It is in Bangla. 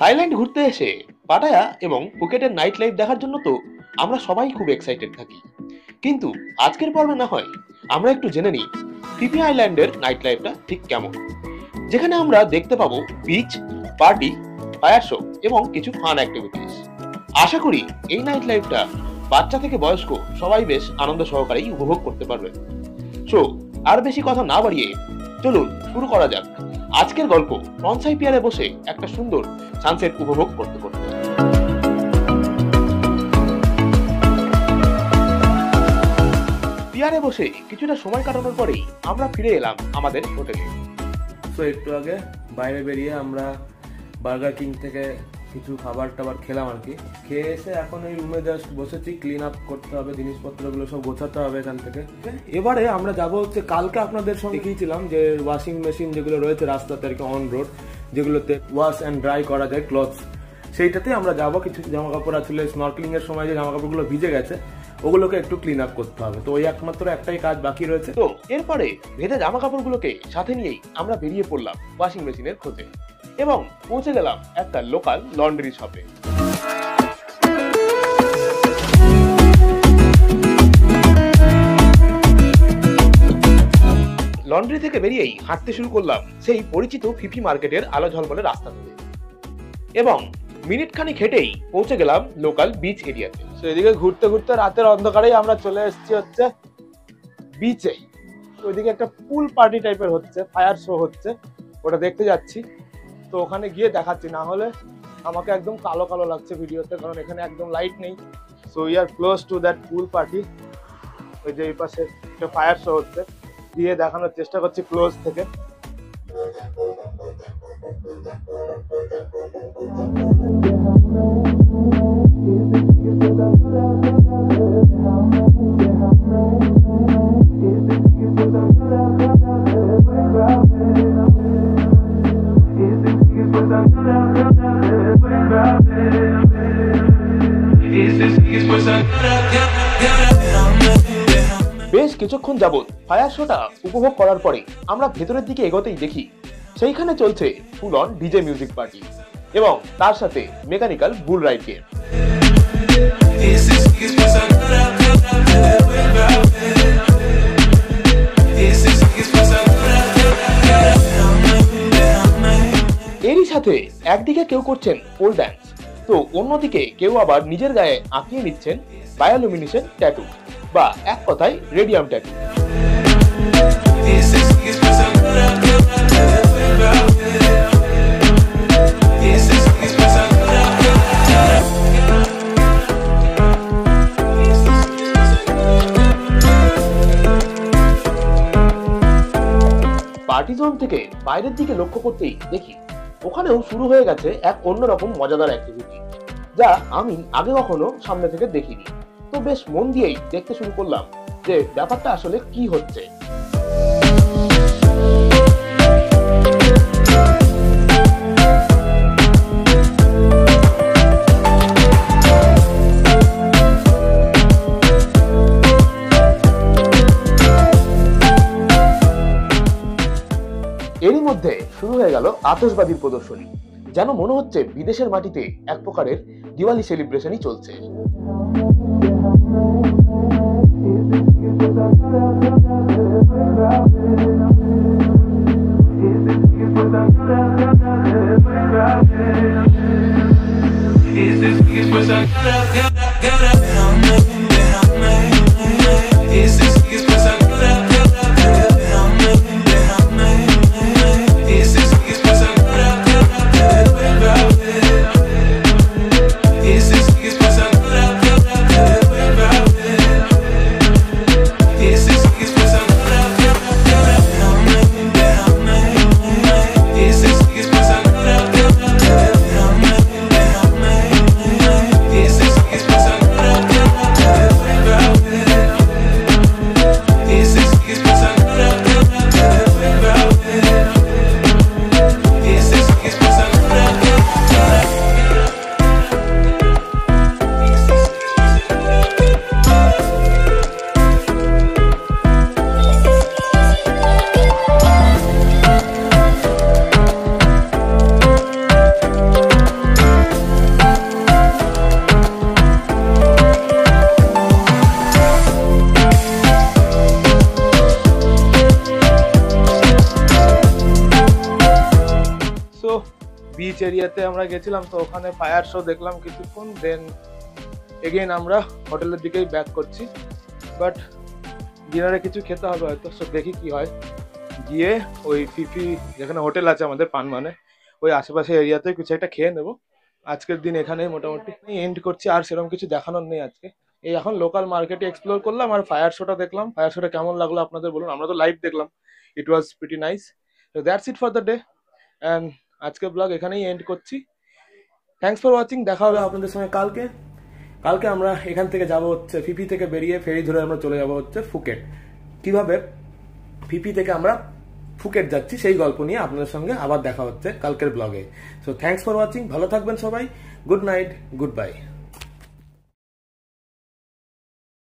থাইল্যান্ড ঘুরতে এসে পাটায়া এবং ফুকেটের নাইট লাইফ দেখার জন্য তো আমরা সবাই খুব এক্সাইটেড থাকি। কিন্তু আজকের পর্বে না হয় আমরা একটু জেনে নিই ফিফি আইল্যান্ডের নাইট লাইফটা ঠিক কেমন, যেখানে আমরা দেখতে পাবো বিচ, পার্টি, ফায়ার শো এবং কিছু ফান অ্যাক্টিভিটিস। আশা করি এই নাইট লাইফটা বাচ্চা থেকে বয়স্ক সবাই বেশ আনন্দ সহকারেই উপভোগ করতে পারবে। সো আর বেশি কথা না বাড়িয়ে চলুন শুরু করা যাক আজকের গল্প ফ্রন্সাই পিয়ারে বসে একটা সুন্দর সানসেট উপভোগ করতে করতে। পিয়ারে বসে কিছুটা সময় কাটানোর পরেই আমরা ফিরে এলাম আমাদের হোটেলে। তো একটু আগে বাইরে বেরিয়ে আমরা বার্গার কিং থেকে কিছু খাবার টাবার খেলাম আর কি। খেয়ে এসে এখন এই রুমে জাস্ট বসেছি, ক্লিন আপ করতে হবে, জিনিসপত্রগুলো সব গোছাতে হবে এখান থেকে। এবারে আমরা যাবো হচ্ছে, কালকে আপনাদের সঙ্গে দেখিয়েছিলাম যে ওয়াশিং মেশিন যেগুলো রয়েছে রাস্তাতে আর কি অন রোড, যেগুলোতে ওয়াশ অ্যান্ড ড্রাই করা যায় ক্লথস, সেইটাতে আমরা যাবো। কিছু জামা কাপড় আসলে স্নর্কেলিং এর সময় যে জামা কাপড়গুলো ভিজে গেছে ওগুলোকে একটু ক্লিন আপ করতে হবে। তো ওই একমাত্র একটাই কাজ বাকি রয়েছে। তো এরপরে ভেজা জামা কাপড়গুলোকে সাথে নিয়েই আমরা বেরিয়ে পড়লাম ওয়াশিং মেশিনের খোঁজে এবং পৌঁছে গেলাম একটা লোকাল লন্ড্রি শপে। লন্ড্রি থেকে বেরিয়েই হাঁটতে শুরু করলাম সেই পরিচিত ফিফি মার্কেটের আলো ঝলমলে রাস্তা ধরে এবং মিনিট খানিক হেঁটেই পৌঁছে গেলাম লোকাল বিচ এরিয়াতে। তো এদিকে ঘুরতে ঘুরতে রাতের অন্ধকারেই আমরা চলে এসেছি হচ্ছে বিচে। ওইদিকে একটা পুল পার্টি টাইপের হচ্ছে, ফায়ার শো হচ্ছে, ওটা দেখতে যাচ্ছি। তো ওখানে গিয়ে দেখাচ্ছি, না হলে আমাকে একদম কালো কালো লাগছে ভিডিওতে, কারণ এখানে একদম লাইট নেই। So we are close to that pool party. ওই যে এই পাশে একটা ফায়ার শো হচ্ছে, গিয়ে দেখানোর চেষ্টা করছি ক্লোজ থেকে। বেশ কিছুক্ষণ যাবত ফায়ার শোটা উপভোগ করার পরে আমরা ভেতরের দিকে এগোতেই দেখি সেইখানে চলছে full on DJ music party এবং তার সাথে মেকানিক্যাল বুল রাইড গেম। এরই সাথে একদিকে কেউ করছেন পোল ড্যান্স, তো অন্যদিকে কেউ আবার নিজের গায়ে আঁকিয়ে নিচ্ছেন বায়োলুমিনেশন ট্যাটু, বা এক কথায় রেডিয়াম ট্যাটু। পার্টি জোন থেকে বাইরের দিকে লক্ষ্য করতেই দেখি ওখানেও শুরু হয়ে গেছে এক অন্যরকম মজাদার অ্যাক্টিভিটি, যা আমি আগে কখনো সামনে থেকে দেখিনি। তো বেশ মন দিয়েই দেখতে শুরু করলাম যে ব্যাপারটা আসলে কি হচ্ছে। এরই মধ্যে শুরু হয়ে গেল আতশবাজির প্রদর্শনী, যেন মনে হচ্ছে বিদেশের মাটিতে এক প্রকারের দিওয়ালি সেলিব্রেশনই চলছে। বিচ এরিয়াতে আমরা গেছিলাম, তো ওখানে ফায়ার শো দেখলাম কিছুক্ষণ, দেন এগেইন আমরা হোটেলের দিকেই ব্যাক করছি। বাট ডিনারে কিছু খেতে হবে হয়তো, সো দেখি কি হয়। গিয়ে ওই ফিফি যেখানে হোটেল আছে আমাদের পানমানে, ওই আশেপাশে এরিয়াতে কিছু একটা খেয়ে নেবো। আজকের দিন এখানেই মোটামুটি এন্ড করছি, আর সেরকম কিছু দেখানোর নেই আজকে। এই এখন লোকাল মার্কেটে এক্সপ্লোর করলাম আর ফায়ার শোটা দেখলাম। ফায়ার শোটা কেমন লাগলো আপনাদের বলুন, আমরা তো লাইভ দেখলাম, ইট ওয়াজ প্রিটি নাইস। তো that's it for the day, and আজকের ব্লগ এখানেই এন্ড করছি। থ্যাংকস ফর ওয়াচিং, দেখা হবে আপনাদের সঙ্গে কালকে। কালকে আমরা এখান থেকে যাব হচ্ছে ফিফি থেকে বেরিয়ে ফেরি ধরে আমরা চলে যাব হচ্ছে ফুকেট। কিভাবে ফিফি থেকে আমরা ফুকেট যাচ্ছি সেই গল্প নিয়ে আপনাদের সঙ্গে আবার দেখা হচ্ছে কালকের ব্লগে। সো থ্যাংকস ফর ওয়াচিং, ভালো থাকবেন সবাই, গুড নাইট, গুড বাই।